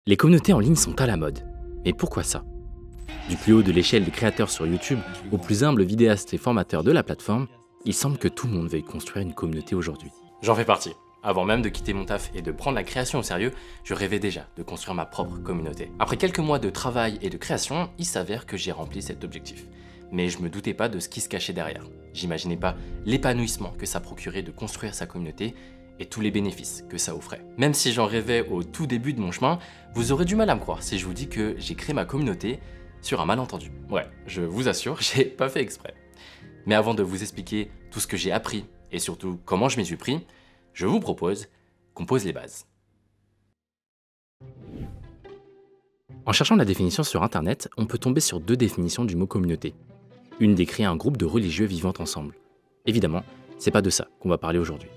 Les communautés en ligne sont à la mode. Mais pourquoi ça? Du plus haut de l'échelle des créateurs sur YouTube aux plus humbles vidéastes et formateurs de la plateforme, il semble que tout le monde veuille construire une communauté aujourd'hui. J'en fais partie. Avant même de quitter mon taf et de prendre la création au sérieux, je rêvais déjà de construire ma propre communauté. Après quelques mois de travail et de création, il s'avère que j'ai rempli cet objectif. Mais je me doutais pas de ce qui se cachait derrière. J'imaginais pas l'épanouissement que ça procurait de construire sa communauté et tous les bénéfices que ça offrait. Même si j'en rêvais au tout début de mon chemin, vous aurez du mal à me croire si je vous dis que j'ai créé ma communauté sur un malentendu. Ouais, je vous assure, j'ai pas fait exprès. Mais avant de vous expliquer tout ce que j'ai appris et surtout comment je m'y suis pris, je vous propose qu'on pose les bases. En cherchant la définition sur internet, on peut tomber sur deux définitions du mot communauté. Une décrit un groupe de religieux vivant ensemble. Évidemment, c'est pas de ça qu'on va parler aujourd'hui.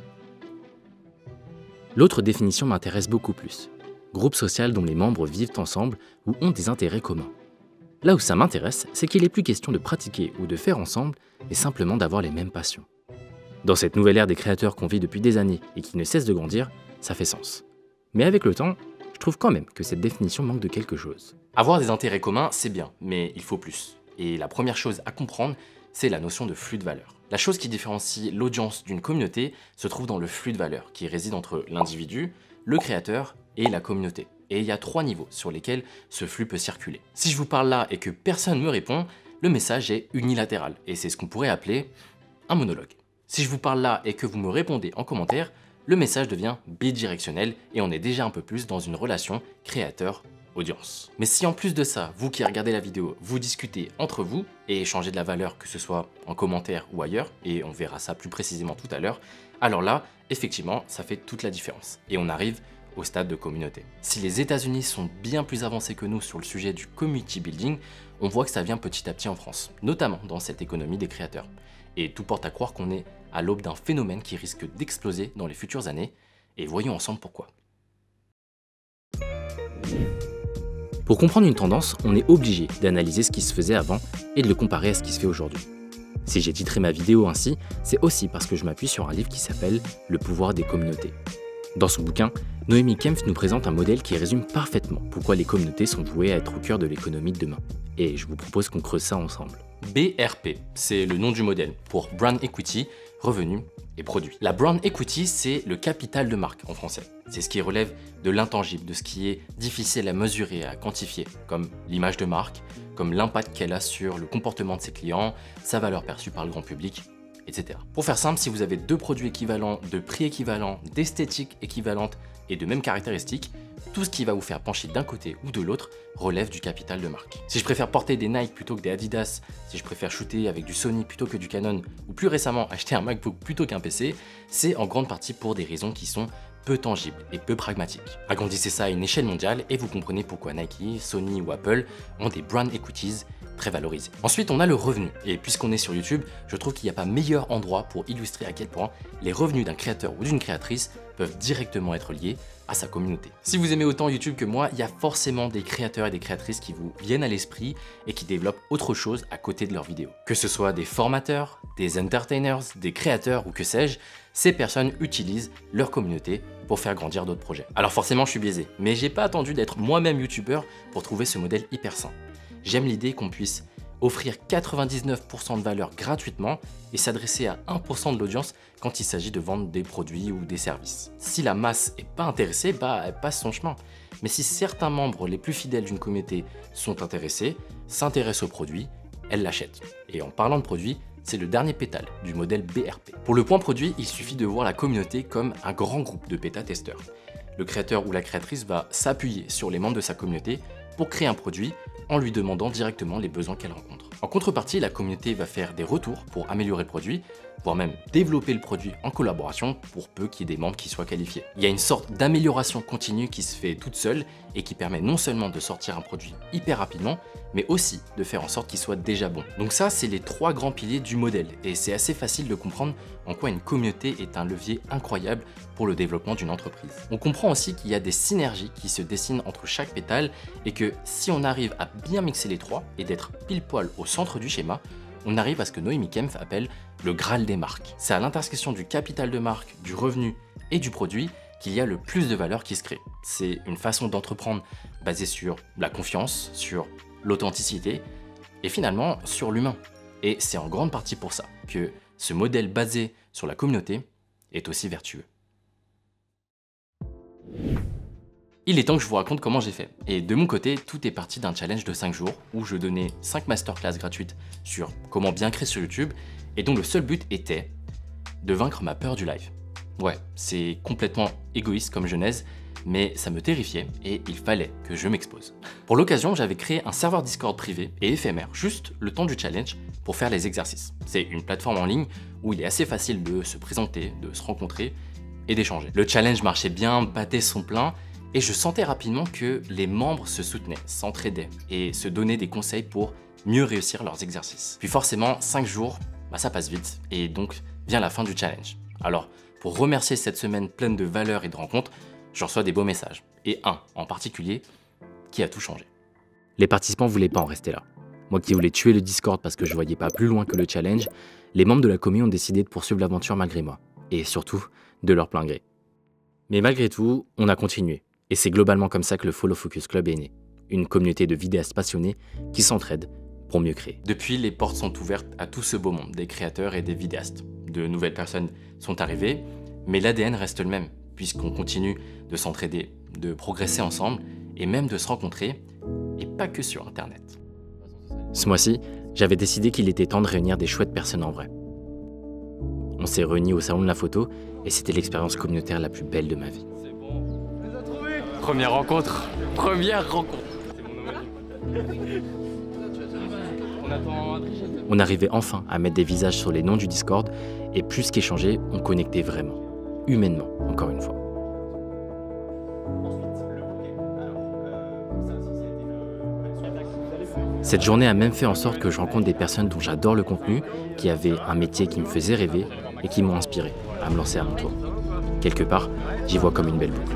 L'autre définition m'intéresse beaucoup plus. Groupe social dont les membres vivent ensemble ou ont des intérêts communs. Là où ça m'intéresse, c'est qu'il n'est plus question de pratiquer ou de faire ensemble, mais simplement d'avoir les mêmes passions. Dans cette nouvelle ère des créateurs qu'on vit depuis des années et qui ne cesse de grandir, ça fait sens. Mais avec le temps, je trouve quand même que cette définition manque de quelque chose. Avoir des intérêts communs, c'est bien, mais il faut plus. Et la première chose à comprendre, c'est la notion de flux de valeur. La chose qui différencie l'audience d'une communauté se trouve dans le flux de valeur qui réside entre l'individu, le créateur et la communauté. Et il y a 3 niveaux sur lesquels ce flux peut circuler. Si je vous parle là et que personne ne me répond, le message est unilatéral et c'est ce qu'on pourrait appeler un monologue. Si je vous parle là et que vous me répondez en commentaire, le message devient bidirectionnel et on est déjà un peu plus dans une relation créateur-audience. Mais si en plus de ça, vous qui regardez la vidéo, vous discutez entre vous et échangez de la valeur, que ce soit en commentaire ou ailleurs, et on verra ça plus précisément tout à l'heure, alors là, effectivement, ça fait toute la différence. Et on arrive au stade de communauté. Si les États-Unis sont bien plus avancés que nous sur le sujet du community building, on voit que ça vient petit à petit en France, notamment dans cette économie des créateurs. Et tout porte à croire qu'on est à l'aube d'un phénomène qui risque d'exploser dans les futures années, et voyons ensemble pourquoi. Pour comprendre une tendance, on est obligé d'analyser ce qui se faisait avant et de le comparer à ce qui se fait aujourd'hui. Si j'ai titré ma vidéo ainsi, c'est aussi parce que je m'appuie sur un livre qui s'appelle « Le pouvoir des communautés ». Dans son bouquin, Noémie Kempf nous présente un modèle qui résume parfaitement pourquoi les communautés sont vouées à être au cœur de l'économie de demain. Et je vous propose qu'on creuse ça ensemble. BRP, c'est le nom du modèle pour Brand Equity, Revenus et Produits. La Brand Equity, c'est le capital de marque en français. C'est ce qui relève de l'intangible, de ce qui est difficile à mesurer, à quantifier, comme l'image de marque, comme l'impact qu'elle a sur le comportement de ses clients, sa valeur perçue par le grand public, etc. Pour faire simple, si vous avez deux produits équivalents, de prix équivalent, d'esthétique équivalente et de mêmes caractéristiques, tout ce qui va vous faire pencher d'un côté ou de l'autre relève du capital de marque. Si je préfère porter des Nike plutôt que des Adidas, si je préfère shooter avec du Sony plutôt que du Canon, ou plus récemment acheter un MacBook plutôt qu'un PC, c'est en grande partie pour des raisons qui sont peu tangibles et peu pragmatiques. Agrandissez ça à une échelle mondiale et vous comprenez pourquoi Nike, Sony ou Apple ont des brand equities très valorisés. Ensuite, on a le revenu. Et puisqu'on est sur YouTube, je trouve qu'il n'y a pas meilleur endroit pour illustrer à quel point les revenus d'un créateur ou d'une créatrice peuvent directement être liés à sa communauté. Si vous aimez autant YouTube que moi, il y a forcément des créateurs et des créatrices qui vous viennent à l'esprit et qui développent autre chose à côté de leurs vidéos. Que ce soit des formateurs, des entertainers, des créateurs ou que sais-je, ces personnes utilisent leur communauté pour faire grandir d'autres projets. Alors forcément, je suis biaisé, mais j'ai pas attendu d'être moi-même youtubeur pour trouver ce modèle hyper sain. J'aime l'idée qu'on puisse offrir 99% de valeur gratuitement et s'adresser à 1% de l'audience quand il s'agit de vendre des produits ou des services. Si la masse n'est pas intéressée, elle passe son chemin. Mais si certains membres les plus fidèles d'une communauté sont intéressés, s'intéressent au produit, elles l'achètent. Et en parlant de produit, c'est le dernier pétale du modèle BRP. Pour le point produit, il suffit de voir la communauté comme un grand groupe de bêta-testeurs. Le créateur ou la créatrice va s'appuyer sur les membres de sa communauté pour créer un produit en lui demandant directement les besoins qu'elle rencontre. En contrepartie, la communauté va faire des retours pour améliorer le produit, voire même développer le produit en collaboration pour peu qu'il y ait des membres qui soient qualifiés. Il y a une sorte d'amélioration continue qui se fait toute seule et qui permet non seulement de sortir un produit hyper rapidement, mais aussi de faire en sorte qu'il soit déjà bon. Donc ça, c'est les 3 grands piliers du modèle et c'est assez facile de comprendre en quoi une communauté est un levier incroyable pour le développement d'une entreprise. On comprend aussi qu'il y a des synergies qui se dessinent entre chaque pétale et que si on arrive à bien mixer les 3 et d'être pile poil au centre du schéma, on arrive à ce que Noémie Kempf appelle le Graal des marques. C'est à l'intersection du capital de marque, du revenu et du produit qu'il y a le plus de valeur qui se crée. C'est une façon d'entreprendre basé sur la confiance, sur l'authenticité et finalement sur l'humain. Et c'est en grande partie pour ça que ce modèle basé sur la communauté est aussi vertueux. Il est temps que je vous raconte comment j'ai fait. Et de mon côté, tout est parti d'un challenge de 5 jours où je donnais 5 masterclass gratuites sur comment bien créer sur YouTube et dont le seul but était de vaincre ma peur du live. Ouais, c'est complètement égoïste comme genèse, mais ça me terrifiait et il fallait que je m'expose. Pour l'occasion, j'avais créé un serveur Discord privé et éphémère, juste le temps du challenge, pour faire les exercices. C'est une plateforme en ligne où il est assez facile de se présenter, de se rencontrer et d'échanger. Le challenge marchait bien, battait son plein, et je sentais rapidement que les membres se soutenaient, s'entraidaient et se donnaient des conseils pour mieux réussir leurs exercices. Puis forcément, 5 jours, ça passe vite, et donc vient la fin du challenge. Alors, pour remercier cette semaine pleine de valeurs et de rencontres, je reçois des beaux messages, et un en particulier qui a tout changé. Les participants voulaient pas en rester là. Moi qui voulais tuer le Discord parce que je voyais pas plus loin que le challenge, les membres de la commu ont décidé de poursuivre l'aventure malgré moi, et surtout de leur plein gré. Mais malgré tout, on a continué. Et c'est globalement comme ça que le Follow Focus Club est né. Une communauté de vidéastes passionnés qui s'entraident pour mieux créer. Depuis, les portes sont ouvertes à tout ce beau monde, des créateurs et des vidéastes. De nouvelles personnes sont arrivées, mais l'ADN reste le même, puisqu'on continue de s'entraider, de progresser ensemble, et même de se rencontrer, et pas que sur Internet. Ce mois-ci, j'avais décidé qu'il était temps de réunir des chouettes personnes en vrai. On s'est réunis au salon de la photo, et c'était l'expérience communautaire la plus belle de ma vie. Première rencontre. On arrivait enfin à mettre des visages sur les noms du Discord et plus qu'échanger, on connectait vraiment, humainement, encore une fois. Cette journée a même fait en sorte que je rencontre des personnes dont j'adore le contenu, qui avaient un métier qui me faisait rêver et qui m'ont inspiré à me lancer à mon tour. Quelque part, j'y vois comme une belle boucle.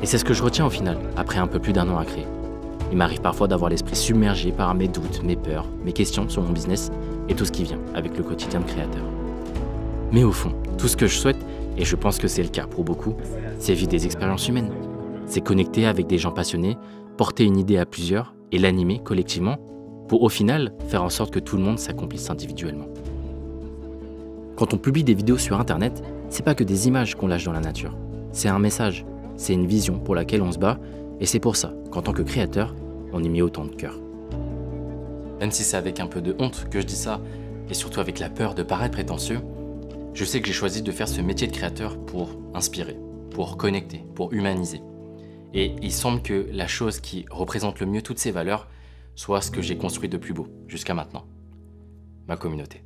Et c'est ce que je retiens au final, après un peu plus d'1 an à créer. Il m'arrive parfois d'avoir l'esprit submergé par mes doutes, mes peurs, mes questions sur mon business et tout ce qui vient avec le quotidien de créateur. Mais au fond, tout ce que je souhaite, et je pense que c'est le cas pour beaucoup, c'est vivre des expériences humaines. C'est connecter avec des gens passionnés, porter une idée à plusieurs et l'animer collectivement pour au final faire en sorte que tout le monde s'accomplisse individuellement. Quand on publie des vidéos sur Internet, c'est pas que des images qu'on lâche dans la nature, c'est un message. C'est une vision pour laquelle on se bat, et c'est pour ça qu'en tant que créateur, on y met autant de cœur. Même si c'est avec un peu de honte que je dis ça, et surtout avec la peur de paraître prétentieux, je sais que j'ai choisi de faire ce métier de créateur pour inspirer, pour connecter, pour humaniser. Et il semble que la chose qui représente le mieux toutes ces valeurs soit ce que j'ai construit de plus beau jusqu'à maintenant, ma communauté.